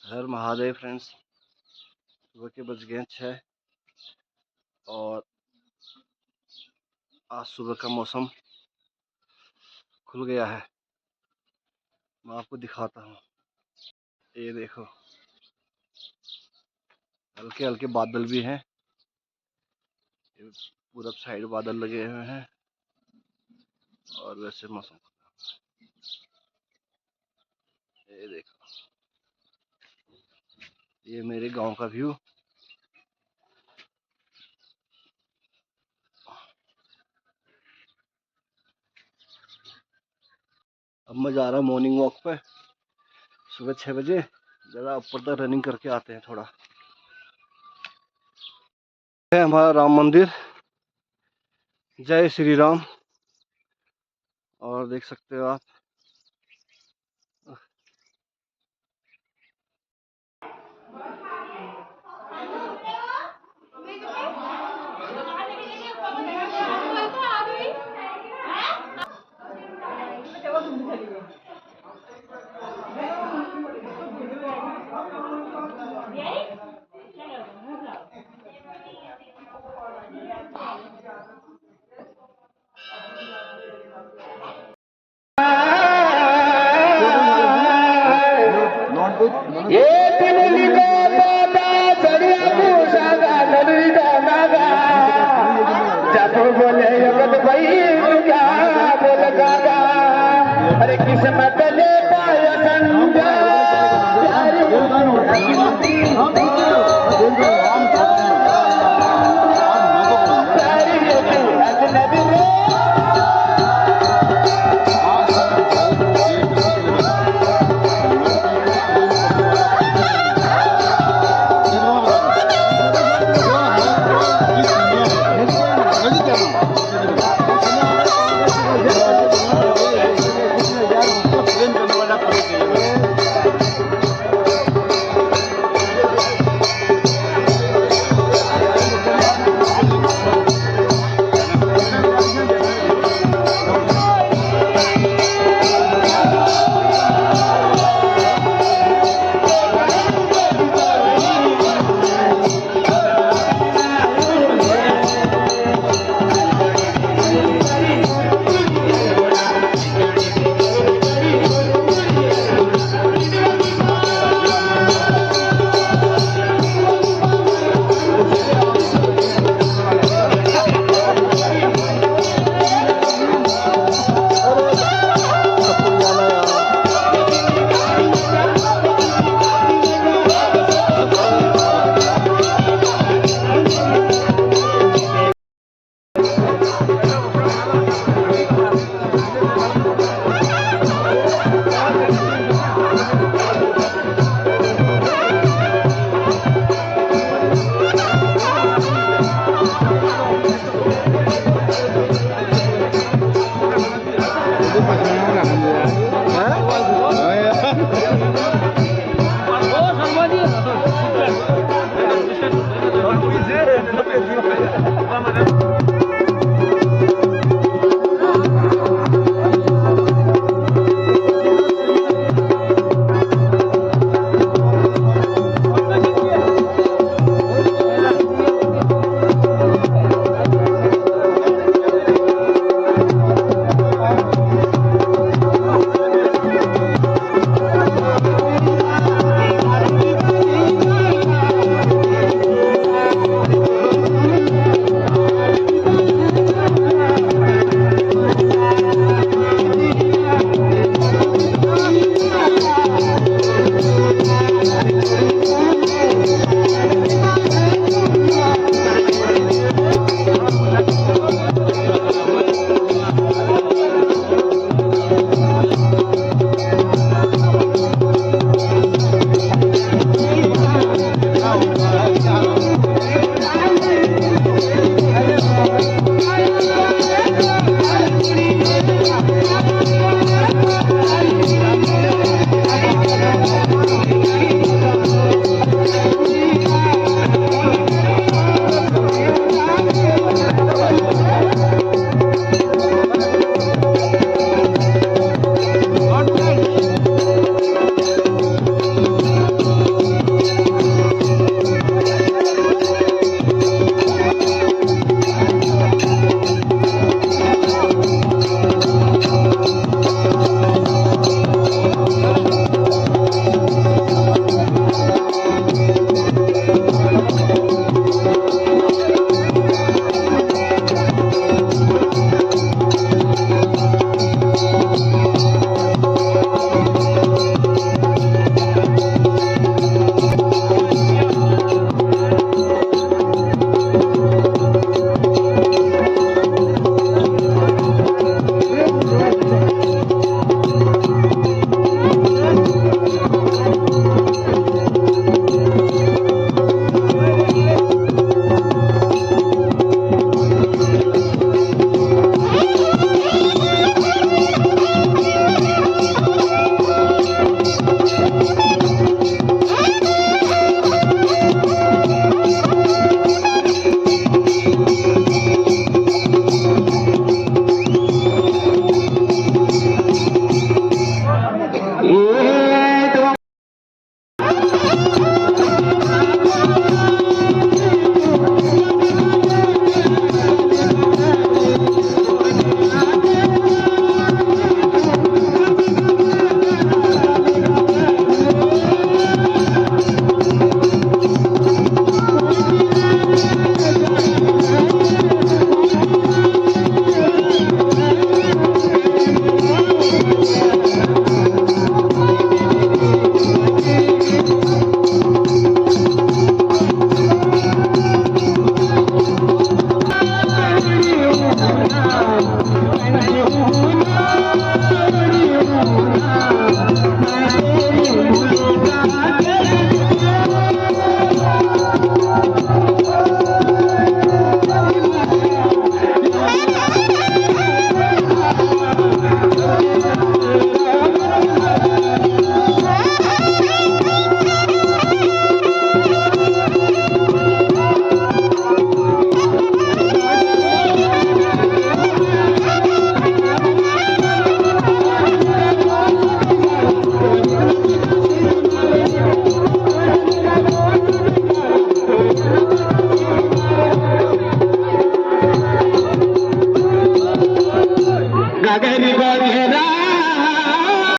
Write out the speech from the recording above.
हर Mahadev friends. सुबह के बज गए 6 और आज सुबह का मौसम खुल गया है। मैं आपको दिखाता हूँ। ये देखो, हल्के हल्के बादल भी हैं। पूरब साइड बादल लगे हुए हैं और वैसे मौसम, ये देखो, ये मेरे गांव का व्यू। अब मैं जा रहा हूँ मॉर्निंग वॉक पे सुबह 6 बजे। जरा ऊपर तक रनिंग करके आते हैं थोड़ा। है हमारा राम मंदिर। जय श्री राम। और देख सकते हो आप, ये दिल्ली का बाबा चढ़िया भूषा नदी का नागा जातो बोले जगत भाई क्या बोल गागा। अरे किस्मत ले पाया संजा